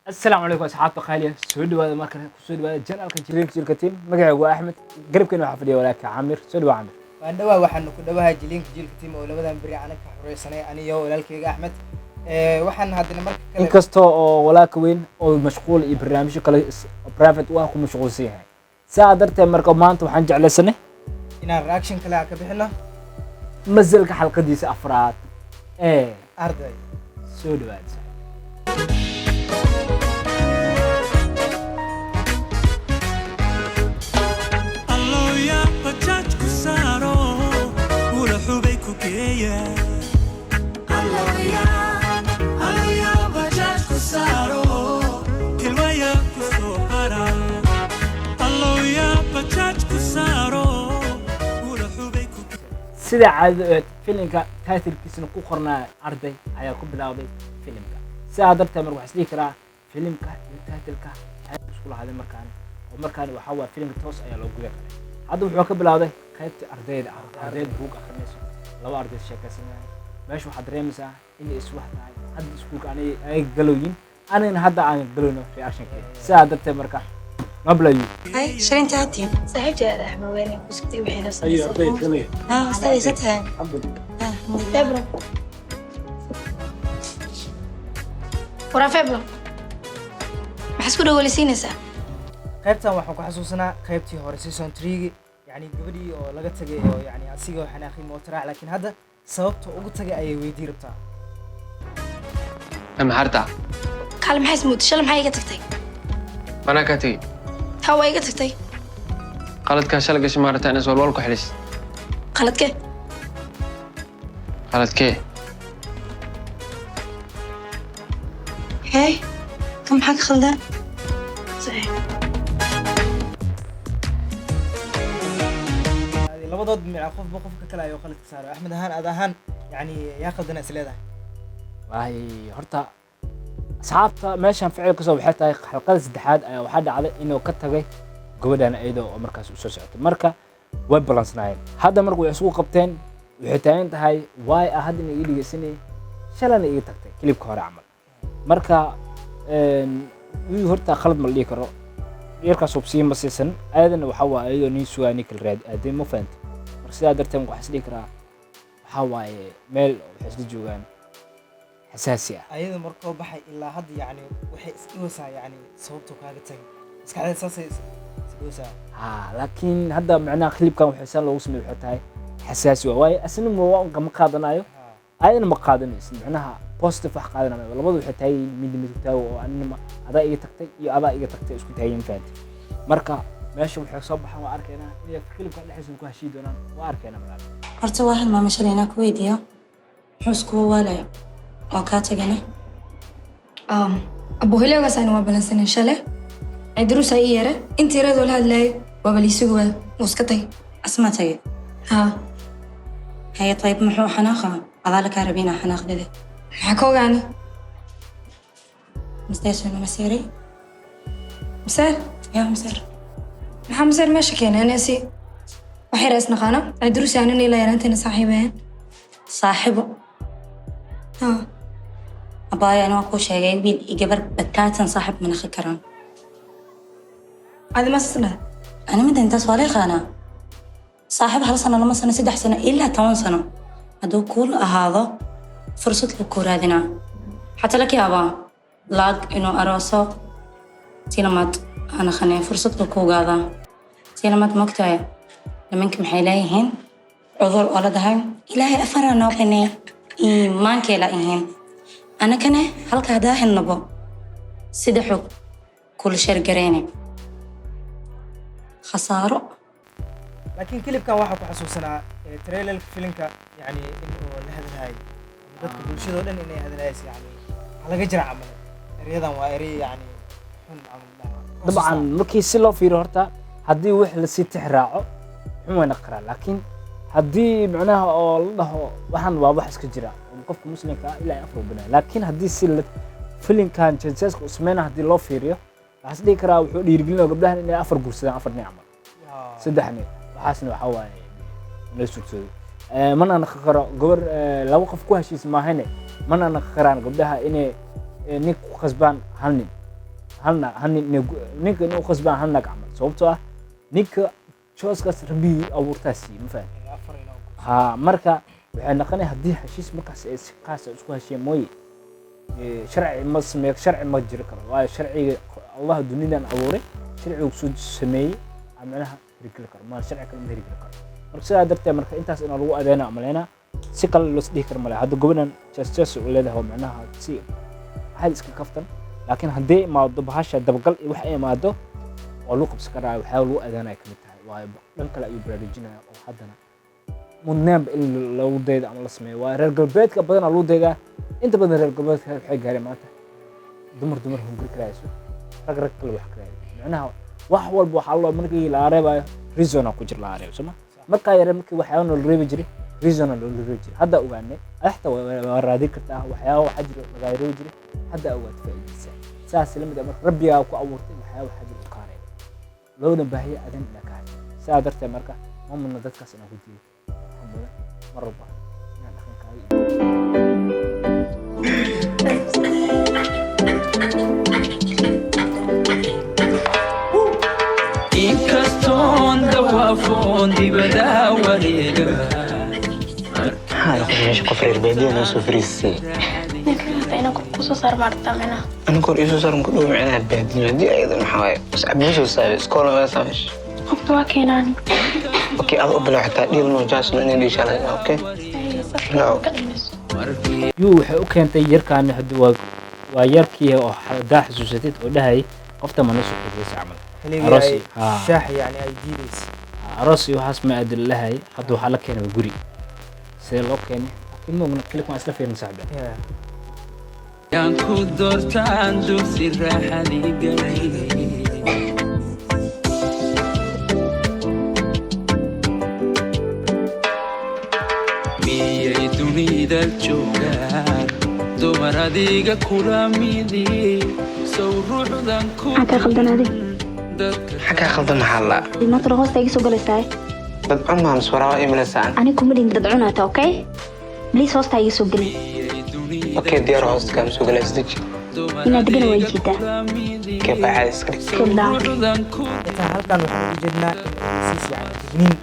السلام عليكم أصحاب خالية سود وهذا ما كان سود وهذا جنال كان جريك جيل كتيم مقعد أحمد قرب كنا حفلي ولاك عامر سود وعامر فعندما وحنا كنا بها جيلين جيل كتيم ولا بدنا نبري عنك حرية سنة أنا يا ولالك يا أحمد وحنا هذا المركز إن كستو ولاك وين أو مشغول إبرامج كلا برايفت وأكو مشغول سيها سأقدرت مركب مانت وحنجع على سنة إن الرياكشن كلا كبحنا مزلك حلقة دي أفراد أرضي سود وهذا sida caado filimka title-kiisana ku qornaa arday ayaa ku bilowday filimka sidaa darteed mar waxaan isdhihi karaa filimka iyo title-ka ay isku lahaadeen markaan waxa waa filimka toos ayaa loo gudahay hadda wuxuu ka bilowday qaybta ardayda buug akhrinayso laba arday sheekaysanaya meesha waxaad dareemaysaa inay iswax tahay hadda iskuulka ay galooyin anayna hadda aan galoono reactionkeeda sidaa darteed marka مبلغ هاي شرين تاتين صاحبتي هذا أحمد وين وسكتي وحين ايوه طيب كمل استاذي ستها الحمد لله فبرة ورا فبرة بحس كده ولا سينسا qaybtan waxaan ku xasuusanaa qaybtii hore season 3 yani gabadhii oo laga tagay oo yani asigoo xanaaqi mootaraac laakiin hadda sababta ugu tagay ayay weydii rabtaa أم هرتع قال محي سموت شلون محي قتكتي أنا كاتي هو أي قتكتي قالت كاشلة قش مرة أنا سوال والكو حليس قالت كيف قالت كي هاي كم حق خلدان صحيح labadood micna qofba qofka kale ayuu qalad ka saaray axmed ahaan aad ahaan yani yaa qaldana is leedahay والله هرتا أصحابتا ماشان فعل كسب حتى حلقة سدحاد وحد على إنه كتجي جودنا أيضا ومركز أساسات مركا ويب بالانس ناين هذا مركو يسوق قبتين وحتين هاي واي أحد إنه يجي سنة شلنا يجي تكتي كليب كهر عمل مركا هرتا خلط مللي كرو يركز سبسيم بس سن أيضا وحوا أيضا نيسوا نيكل راد أدي مو فهمت مرسي هذا تم وحسلي كرا حوا ميل وحسلي جوان حساسية ayada markoo baxay ilaa hadda yani waxay isdhoosaa yani sababta kaaga tagay maskaxdeed saasay isdhoosaa لكن هذا معناه خليب كان حسان لو اسمه حتى حساسي واي أصلا مو كم قادنا أيضا ما قادنا معناها بوستيف قادنا ولا بدو حتى من متتاو وأنما هذا إيه تكتي هذا إيه تكتي إسكت هاي ينفعت مركا ماشي وحي صباح وأركنا إذا خليب كان لحسن كهشيد وأركنا من هذا horta waa hal maama shalay inaan ku weydiiyo muxuu iskugu waalayo waa kaa tagane أبو هلا وسان وابن سنة شله عدروس أيره أنت راد ولا هلا وابلي سجوا مسكتي asmaa tage ها haya طيب muxuu xanaaqa adaala kaa rabiinaa xanaaqdade حكوا يعني masdeesuna maseeray مسار yaa maseer مسار ماشي كان أنا سي وحير أسنا خانة عدروس يعني إني لا يرانتنا صاحبين saaxibo ها abaayo anaa kuu sheegay wiil iyo gabar badkaatan saaxib ma naqi karaan هذا ما سنة أنا مدة أنت سؤالي خانة صاحب هل سنة لما سنة 6 سنة إلا 8 سنة هذا كل هذا فرصة لكورادنا حتى لك يا أبا لاق إنه أراسو تيلمات أنا خانة فرصة لكوغادا تيلمات مكتاية لمنك محيلايهن عذر ولدهاي إلهي أفرا نوقني إيمان كيلايهن أنا كنه هل كهداهن نبو سيدحو كل شرقريني خسارة laakiin kilibkan waxaa ku xasuusanaa trailerka filimka yani inuu la hadlahay dadka bulshada oo dhan inay hadlayaan yani waxa laga jira camal eryadan waa erey yani xun camal طبعا مركي سلو في رهرتا هدي وح لسيت حراعه حمونا نقرا لكن هدي معناها الله وحن واضح اسك جرا وقف مسلم كا الى افرو بنا لكن هدي سل فيلم كان جنساسك اسمنا هدي لو فيريو waxaas dhigi karaa wuxuu dhiirigelinayaa gabdhahan inay afar guursadaan afar nin camal saddex nin waxaasna waxaa waaye la sugsaday mana naqi karo gabar laba qof ku heshiis maahane mana naqi karaan gabdhaha inay nin ku qasbaan hal nin ninka inuu qasbaan hal naag camal sababtoo ah ninka jooskaas rabbi abuurtaasi ma fahan afar inoo ha marka waxay noqonay haddii heshiis markaas ay si qaas ah isku heshiyeen mooye sharci ma sameeyo sharci ma jiri karo waayo sharciga allah dunidan abuuray sharcigu soo sameeyey amanaha hirgeli karo ma sharci kale ma hirgeli karo marka sidaa darteed marka intaas in lagu adeena amaleena si kale loo dhihi karo male hadda gobanan justice uu leedahay macnaha si hal iska kaftan laakiin haddii imaado bahasha dabagal iyo wax ay imaado oo lagu qabsan karaa waxaa lagu adeanaya kamid tahay waayo dhan kale ayuu baraarujinaya oo haddana mudnaanba in lagu daydo ama la sameeyo waa reer galbeedka badanaa lagu daydaa inta badan reer galbeedka waxay gaareen maanta dumar hunguri karayso rag kale wax karaayo macnaha wax walba waxaa loo markii la reebayo reason ku jir la reebo soma markaa yare markii waxyaabo la reebi jiray reason la reebi jiray hadda ogaanay axta waa raadin kartaa waxyaabo waxa jira laga reebi jiray hadda ogaad faa'iideysa saas la mid ah marka rabbiga ku abuurtay waxyaabo waxa jira ka reebo loona baahiya adan ila ka saa darteed marka mamuna dadkaas inaan ku diido marba inaan dhaqankaaga inkastoon dawaafoon dibada wareega meesha qof reer baadiya noo soo fariisay أنا كنت صار مرة منها أنا كور إيشو صار مكدوم معنا baadiya dii ayada maxaa waaye mas'aabisho saabay iskool waa saabay كنت واكيناني okay aad u bilow xitaa dhiil noo jaasno inay dhiishalay okay no yuu waxay u keentay yarkaan hadda waa yarkii oo daa xasuusatid oo dhahay qofta ma nasoo xidhiisa camal xilligii Arosi. ay Ah. shaax yani ay diidaysa aroos iyo waxaas ma aadin lahay hadda waxaa la keenay guri sidee loo keenay laakiin moogna kalik waan isla fiirin saxbe yaan ku doortaan dugsi raaxadii galay miyay dunida joogaan dumar adiga kula midi sow ruuxdan ku حتى خلدنا هذه dadka xagaa khaldan maxaa la المطر هوس تيجي سوق لسه dad cun maa maswaraa imilasaan أنا كوميدي تدعونها أوكي بليز هوس تيجي سوق لي miyay dunida okay diyaar hoosta kaa soo galay isdeji إن أدقنا ويجيتا kee baaxay iska dhig كلها ruuxdan ku intaan halkan waxaan u jeednaa in siis yani digniin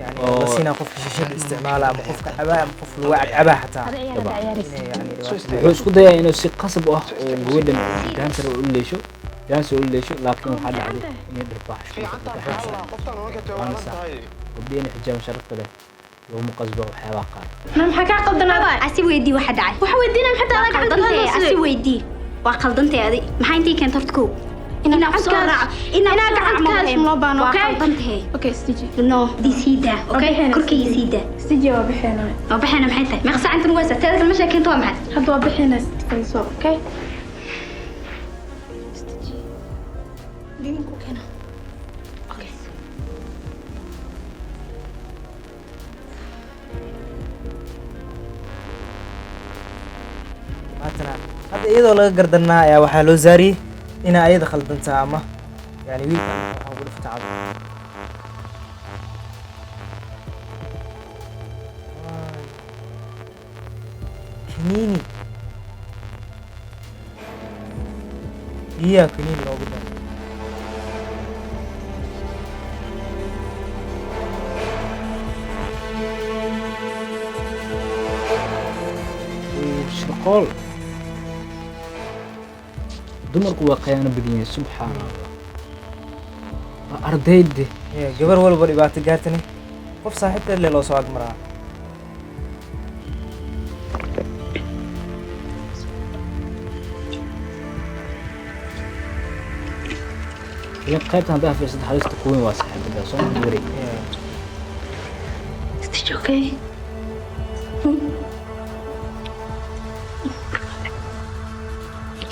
yani Oo. la siinaa qofka shishada isticmaala ama qofka cabaa ama qof lagu cabaa xataa هذا عيال عيارس inay yani wuxuu isku dayaa inuu si qasab ah oo gabadhan daantar u leesho daansi u leesho laakiin waxaa dhacday inay dhirbaaxsho gabdhihina xijaab sharafta leh looma qasbo waxyaabaha qaar ما محكى قلدنا هذا asi weydii waxa dhacay waxa weydiinaa maxay tahay lacag qaldantay asi qaldantay weydii waa qaldantay adi maxaa intii keenta horta kow inaa ku soo raaco inaa gacantaas loo baano waa okay qaldantay okay stiji no dii siida okay Waxayna korkayga siida stiji waa bixina waa baxayna maxay tahay meeqa saac intan waysa teeda kale meesha keenta waa maxay hadda waa bixina fayso okay dinku keena maantana hadda iyadoo laga gardanaa ayaa waxaa loo zaariyey inaa ayada khaldantaa ama yani wiilka waxaan ku dhifta cad kaniini biyaha kaniini loogu daray shirqool dumarku waa khiyaano badan yihiin subxaan allah waa ardayde gabar walba dhibaato gaartani qof saaxiibteed le loo soo agmaraa ilaa qaybtan haddaa fiirsad halista kuweyn waa saaxiibada soo ma wari stiji okay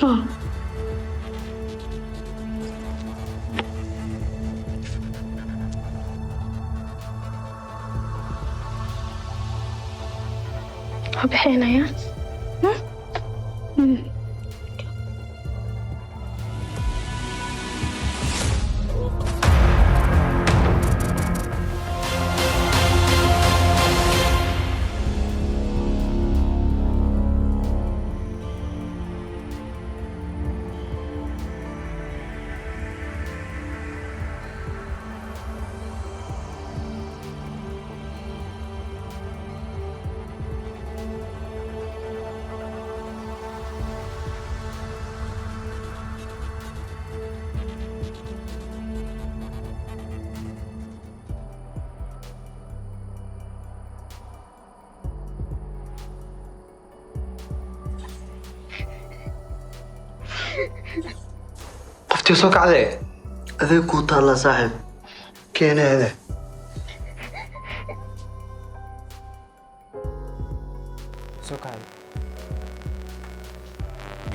oh وبحينا يا قفتي وصوك عليه أذيك وطالع صاحب كان هذا soo kacay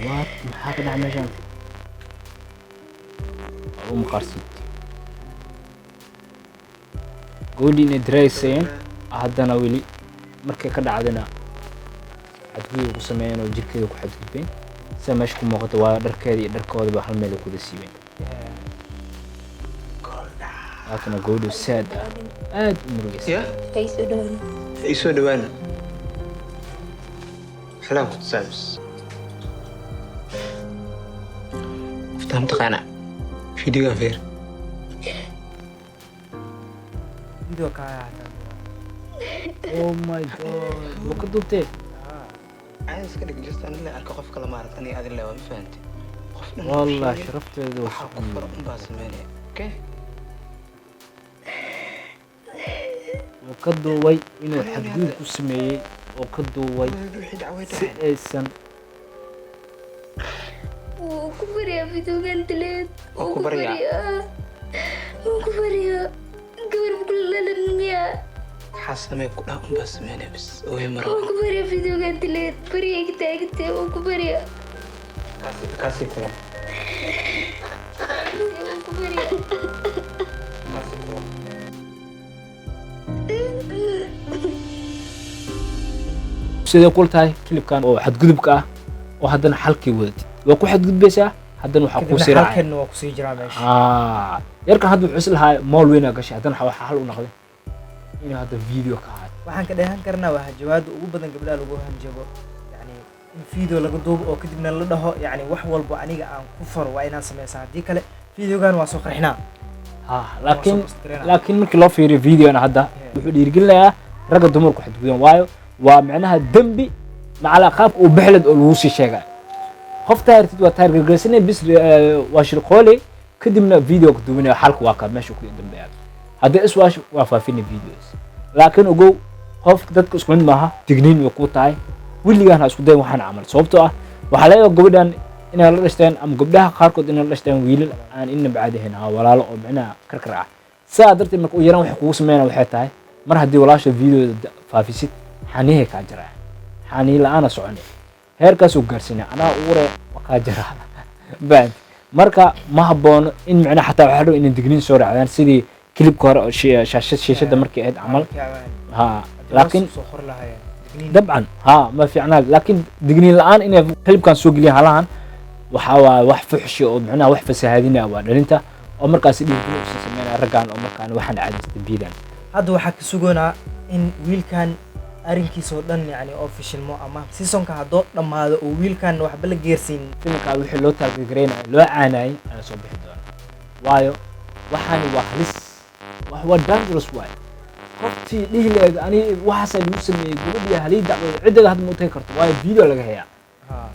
waad maxaa ka dhaca meeshaan u maqarsid gabadhii inay daraysayeen haddana weli markay ka dhacdina xadgudub ku sameeyeen oo jirkeeda ku xadgudbeen sida meesha ku muuqata waa dharkeeda iyo dharkoodaba hal meel ay kuwada siibeen laakina gabadhu saad ah aad u murugaysa يا يسوى دوان سلام كنت سابس فهمت قناع فيديو غفير video kaya hataa oh my god waa ka duubtee عايز كده جلست انا اللي اركب قف كلام مارت اني هذا اللي ما فهمت والله sharafteeda waxaa ku fara un baa sameynaya okay wuu ka duubay inuu xadgudub ku sameeyey oo ka duubay wixii dacway si aysan وكبريا في دوغان تلات وكبريا. وكبريا قبر بكل للنيا waxaa samee ku dhaa un baa sameynaya bis ooy maro وكبريا في دوغان تلات بريا كتاكتي وكبريا kaasi kula وكبريا siday kul tahay kilibkan oo xadgudubka ah oo haddana xalkii wadatid waa ku xadgudbaysaa haddana waxaa kuu kadibna sii raacay halkanna waa kusii jiraa meesha yarkan hadda wuxuu is lahaa mool weynaa gashay haddana waxaa xal u noqday inuu hadda video ka ahaado waxaan ka dheehan karnaa waa jawaabda ugu badan gabdhaha lagu hanjabo yani in video laga duubo oo kadibna la dhaho yani wax walbo aniga aan ku faro waa inaan sameysaa haddii kale videogan waa soo qarxinaa laakiin markii loo fiiriyo videona hadda wuxuu dhiirigelinayaa ragga dumarku xadgudban waayo waa micnaha dembi macala qaabka uu bexled oo lagu sii sheegay qof taartid waa taar gargarsanay bis waa shirqoole kadibna video ka duubinaya xalku waa ka meesha ku dambeeya haddii iswaash waa faafinay videos laakiin ogow qof dadka isku mid maaha digniin way ku tahay wiligaan ha isku dayin waxaan camal sababtoo ah waxaa laga gabadhan inay la dhashteen ama gabdhaha qaarkood inay la dhashteen wiilal aan inna bacaadahayn walaalo oo micnaha karkar ah sidaa darteed marka u yaraan waxay kugu sameynaa waxay tahay mar haddii walaasha videoda faafisid xanihay kaa jiraa xanii la-aana socone heerkaasuu gaarsiinaya anaa uure kaa jiraa bad marka ma haboono in micnaha xataa waxaa dhow inay digniin soo raacdaan sidii kilibka hore oo shiishada markay ahayd camal ha laakiin soo qor lahaayeen dabcan ha ma fiicnaa laakiin digniin la-aan inay kilibkan soo geliyaan halahan waxaa waa wax fuxshi oo micnaha wax fasahaadinaya waa dhalinta oo markaasi dhiirgelin usan sameynaya raggan oo markaan waxaan caadaysta biidan hadda waxaa ka sugoonaa in wiilkan arrinkiisa oo dhan yani oo fishilmo ama seasonka haddoo dhammaado oo wiilkan waxba la geersiin filimkaa wixii loo taageeraynayo loo caanayay ayaa soo bixi doona waayo waxaani waa halis wax waa dangerous waayo qoftii dhihi lahayd ani waxaasaa lagu sameeyey gabadhii halii dacwada ciddaga hadda ma u tagi karto waayo video laga hayaa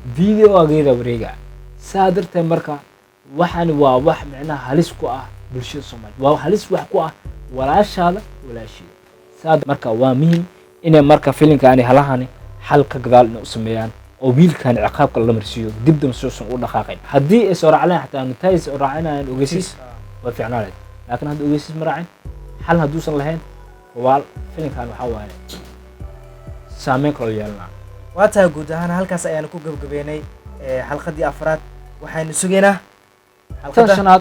videoageeda wareega saa darteed marka waxaani waa wax micnaha halis ku ah bulshada soomaaliya waa halis wax ku ah walaashaada walaasheeda saa marka waa muhiim inay marka filimkaani halahani xal ka gadaal inay u sameeyaan oo wiilkan ciqaabka la marsiiyo dib dam soosan u dhaqaaqayn haddii ay soo raacleen xataa nutays oo raacinayaan ogeysiis waa fiicnaaleed laakiin hadda ogeysiis ma raacin xal hadduusan lahayn waa filimkan waxaa waaye saameyn kaloo yeelanaa waa tahay guud ahaan halkaas ayaanu ku gabagabeynay xalqadii afraad waxaynu sugaynaa tan shanaad